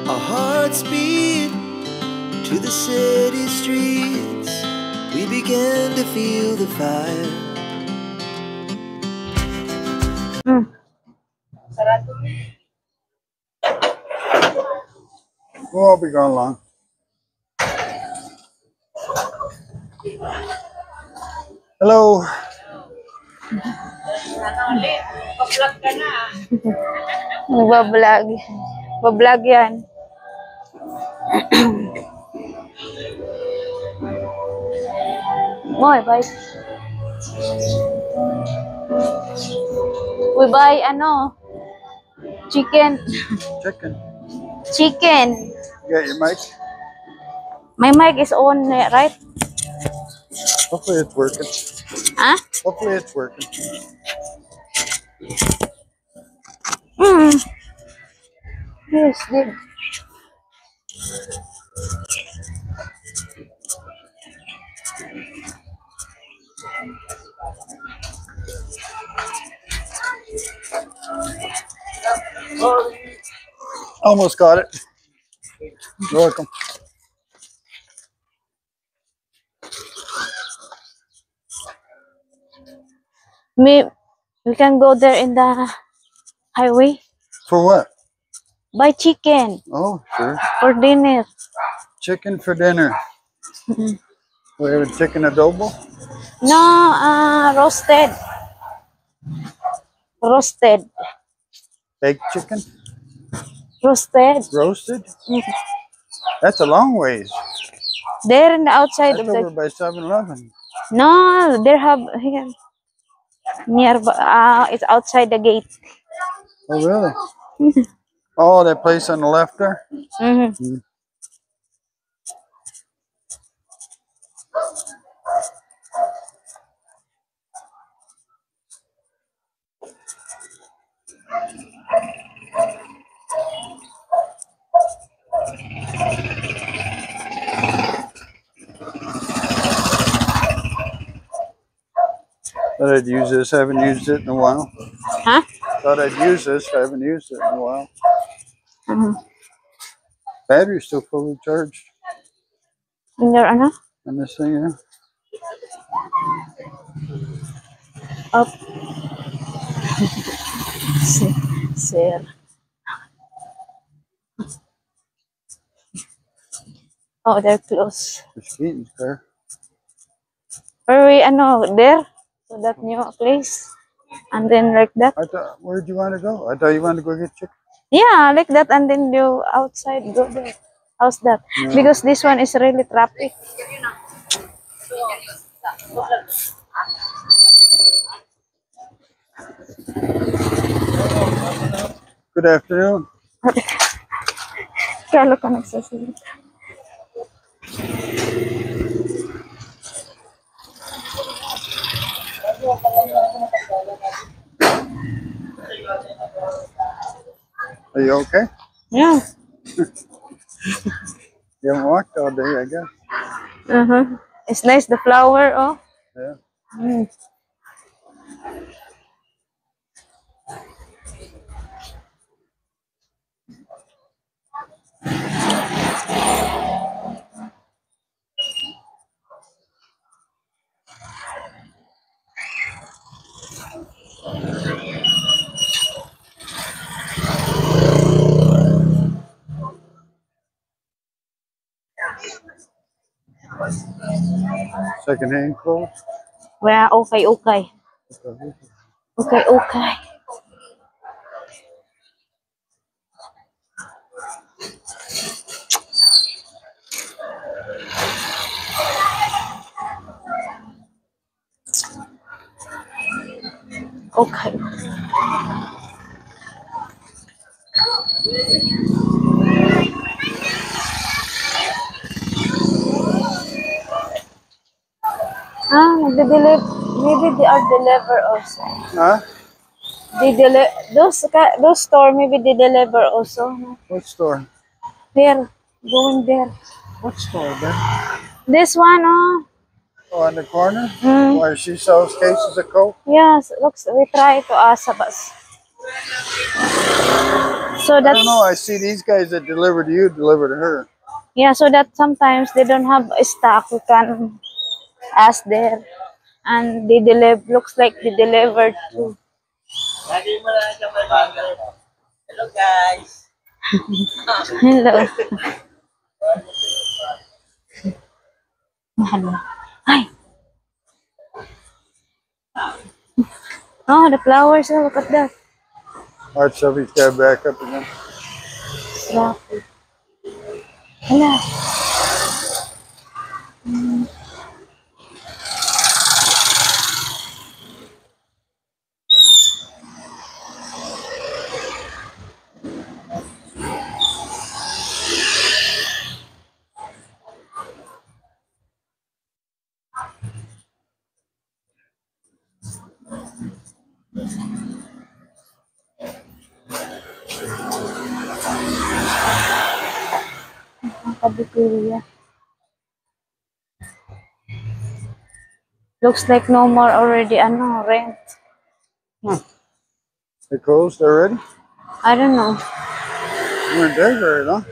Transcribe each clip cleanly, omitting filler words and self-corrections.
Our hearts beat to the city streets. We began to feel the fire. We won't be gone long. Hello. Nagbablog. Bablog yan. Moy, bye. We buy ano? Chicken. Chicken. Chicken. You got your mic? My mic is on, right? Hopefully it's working. Huh? Hopefully it's working. Yes, good. Almost got it. You're welcome. We can go there in the highway. For what? Buy chicken Oh, sure. for dinner. Chicken for dinner. We have a chicken adobo. No, roasted. Roasted. Baked chicken. Roasted. Roasted. That's a long ways. There in the outside That's of over the. by 7-Eleven. No, there have here nearby. It's outside the gate. Oh, really? Oh, that place on the left there? Mm-hmm. Thought I'd use this. I haven't used it in a while. Huh? Thought I'd use this. I haven't used it in a while. Uh-huh. Battery's still fully charged. In there, ano? On this thing, yeah. Up. Sir. Oh, they're close. There's Keaton's car. Are we, there? To that new place? And then like that? I thought, where'd you want to go? I thought you wanted to go get chicken. Yeah, like that. And then you outside go there. How's that? Yeah. Because this one is really traffic. Good afternoon. Kalo ka nagsasalita. Are you okay? Yeah. You haven't walked all day, I guess. Uh-huh. It's nice, the flower, oh. Yeah. Mm. Second-hand clothes. Well, okay. Okay. Okay. Maybe they are deliver also. Huh? Those store maybe they deliver also. What store? Here, going there. What store, Ben? This one, oh. Oh, on the corner? Mm. Where she sells cases of Coke? Yes, looks. We try to ask us. So I that's, don't know. I see these guys that deliver to you deliver to her. yeah, so that sometimes they don't have a stock. We can ask there. And they deliver, looks like they delivered to. Hello guys. Hello. Hello. Hi. Oh, the flowers. Oh, look at that. Art Sophie's got to back up again. Stop. Hello. Kabukuya. Looks like no more already, rent. They closed already? I don't know. You weren't there very long.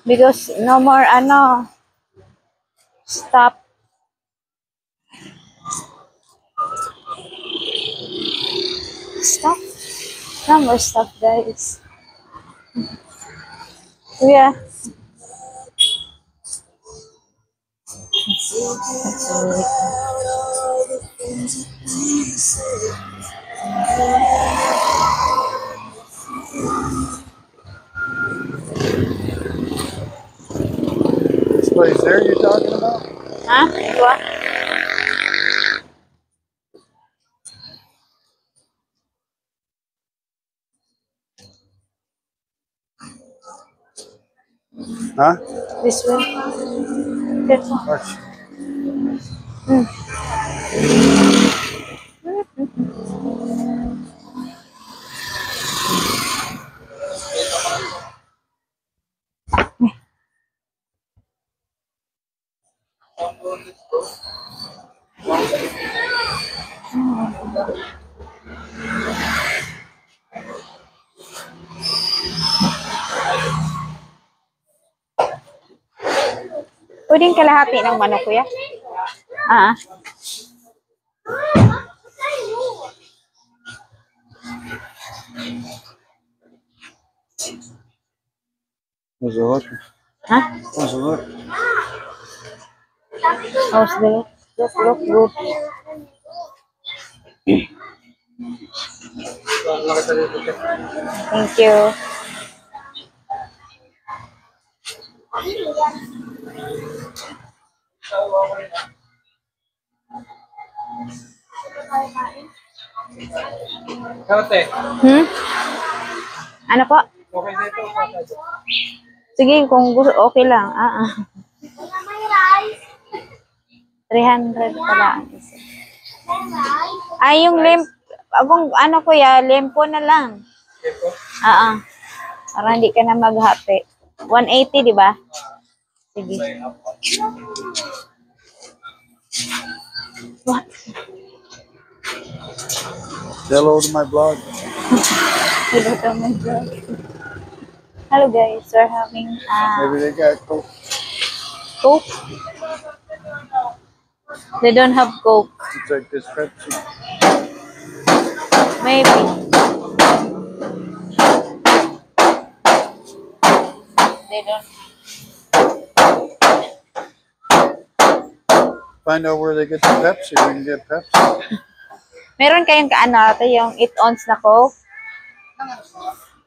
Because no more, stop. Stop. No more stuff, guys. Yeah. This place there you're talking about? Huh? What? Huh? This way. This one. Watch. Pwedeng kalahati ng manok, kuya? Ah. How's it look? Huh? How's it look? How's the look good? Thank you. Kate, Hmm? Ano po? okay na ito. Sige, kung gusto, okay lang. 300 pala ang isa. Ay, yung kung ano kuya, lempo na lang. Para hindi ka na maghati. 180, di ba? Sige. What? Hello to my blog. Hello to my vlog. Hello guys, we're having Maybe they got Coke. Coke. They don't have Coke. It's like this Pepsi. Maybe. They don't. Find out where they get the Pepsi. We can get Pepsi. Meron kayong ate, yung 8 ounce na Coke?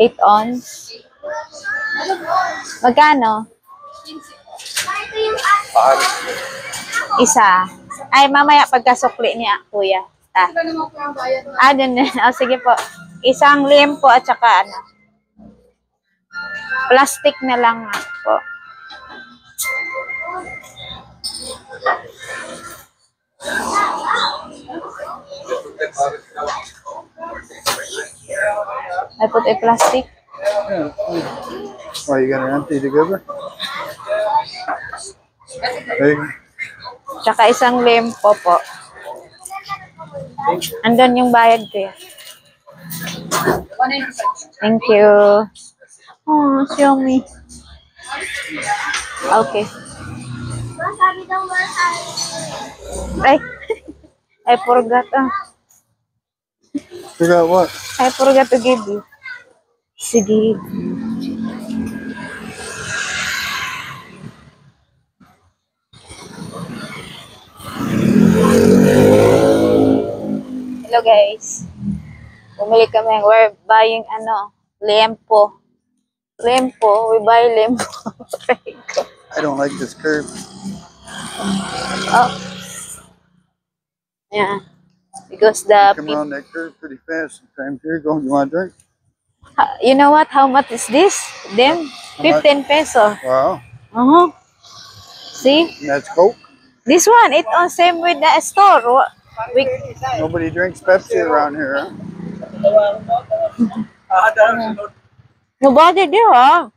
8 ounce? Magkano? Isa. Ay, mamaya pagkasukli niya, kuya. Dun. Sige po. Isang limpo at saka plastic na lang po. I put a plastic. Yeah. Why you got it empty together? Hey, Tsaka isang limpo po. Andun yung bayad ko. Thank you. Oh, show me. Okay. Ay, I forgot. Forgot what? I forgot to give you. Sige. Hello guys. Bumili kami. We're buying lempo. Lempo. We buy lempo. I don't like this curve. Oh. Yeah. Because the Come around that curve pretty fast sometimes. Here you go. You want a drink? you know what? How much is this? Them? How much? 15 peso. Wow. Uh-huh. See? And that's Coke. This one, it on same with the store. We, Nobody drinks Pepsi around here, huh? nobody there, huh?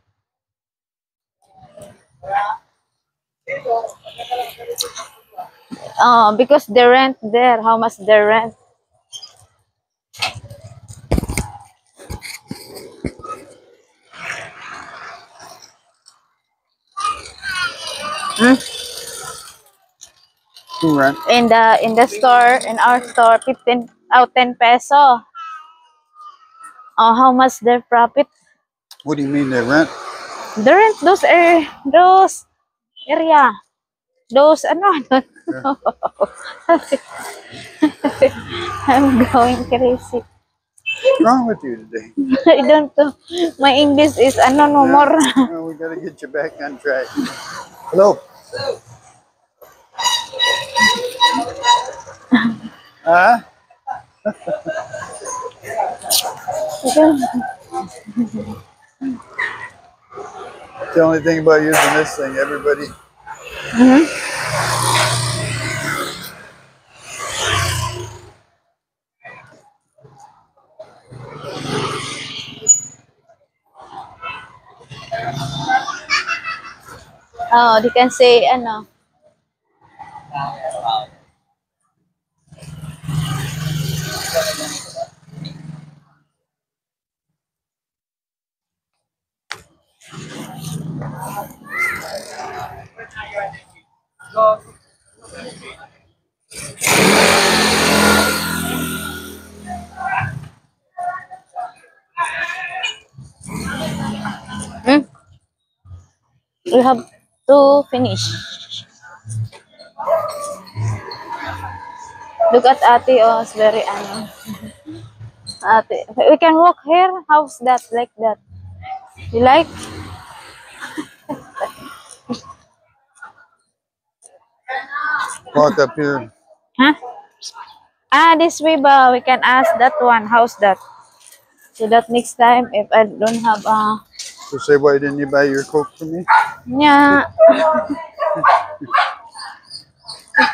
Because the rent there, how much the rent? Who rent? In the store, in our store, 10 peso. How much their profit? What do you mean they rent? The rent, those area. Those, I don't know. I'm going crazy. What's wrong with you today? I don't know. My English is, no more. Well, we gotta get you back on track. Hello. Huh? The only thing about using this thing, everybody. Oh, they can say, we have to finish. Look at Ate, oh, it's very, Ate. We can walk here. How's that? Like that? You like? Walk up here. Huh? This way ba? We can ask that one. How's that? So that next time, if I don't have, So say, why didn't you buy your Coke for me? yeah,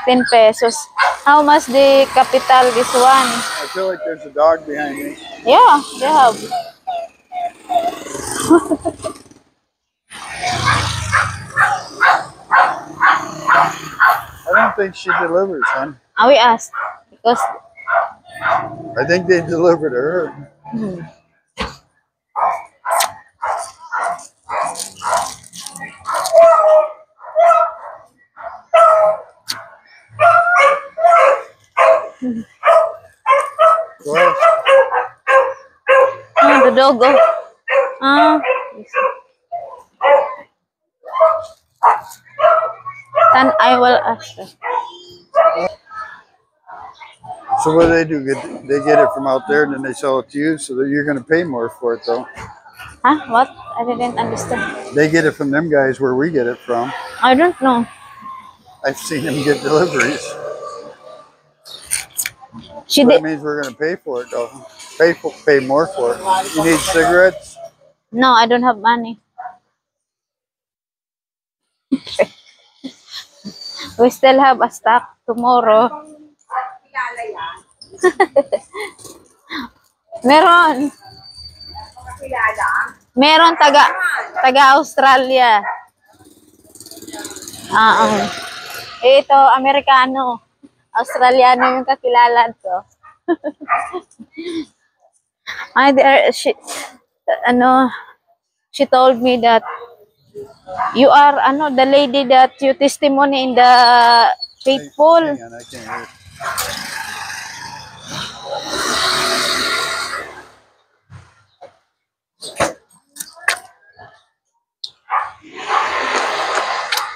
15 pesos. How much the capital, this one? I feel like there's a dog behind me. Yeah, they have. I don't think she delivers, hon. We asked because I think they deliver to her. Well, the dog. Then I will ask her. so what do they do? They get it from out there and then they sell it to you, so that you're going to pay more for it, though. Huh? What? I didn't understand. They get it from them guys where we get it from. I don't know. I've seen them get deliveries. She So did. that means we're going to pay for it, though. Pay more for it. You need cigarettes? No, I don't have money. We still have a stock tomorrow. Meron. Meron taga Australia. Ito, Amerikano. Australiano yung kakilala to. She told me that you are the lady that you testimony in the faithful. Hang on, I can't hear.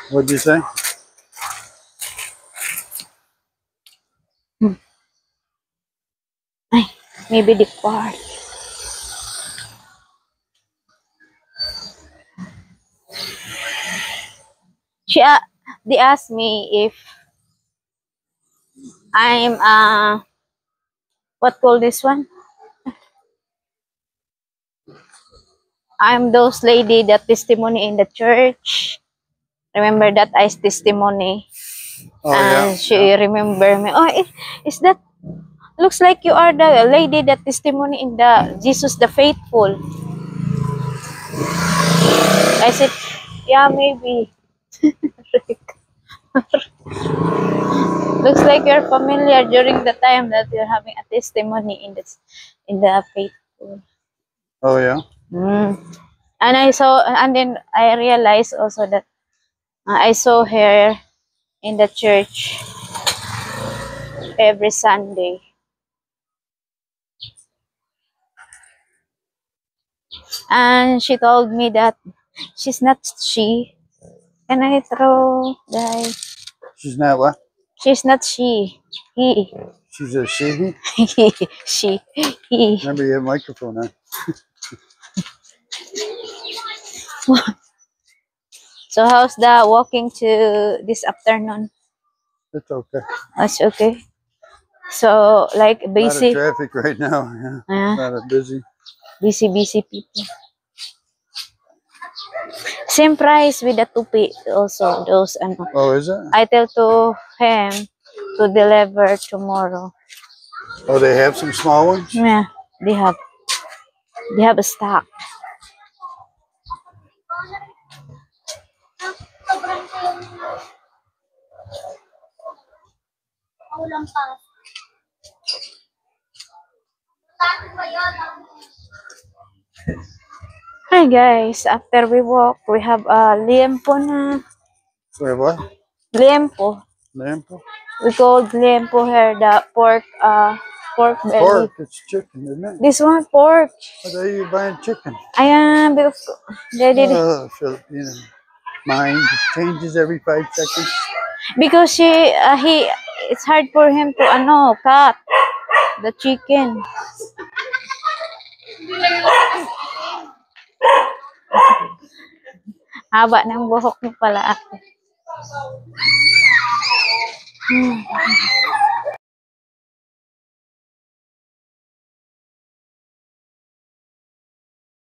What'd you say? Ay, maybe the part. They asked me if I'm what call this one? I'm those lady that testimony in the church. Remember that I testimony, Oh and yeah. she remember me. Oh, is that looks like you are the lady that testimony in the Jesus the Faithful? I said, yeah, maybe. Looks like you're familiar during the time that you're having a testimony in the Faithful. Oh yeah. Mm. And then I realized also that I saw her in the church every Sunday. And she told me that she's not she. Can I throw, guys? She's not what? She's not she. He. She's a she. She. He. Remember, you have a microphone on. So how's the walking to this afternoon? It's okay. That's okay. So like A lot of busy, traffic right now. Yeah. A lot of busy. busy people. Same price with the tupi also. Those Oh, is it? I tell to him to deliver tomorrow. Oh, they have some small ones? Yeah, they have a stock. Hi guys, after we walk, we have a liempo na. Wait, what? Liempo. Lamp? We called liempo here the pork belly. Pork. It's chicken, isn't it? This one pork. I thought you were buying chicken. Ayan, because they did Oh, Filipino mind changes every 5 seconds. because it's hard for him to cut the chicken. Haba ng buhok mo pala ate.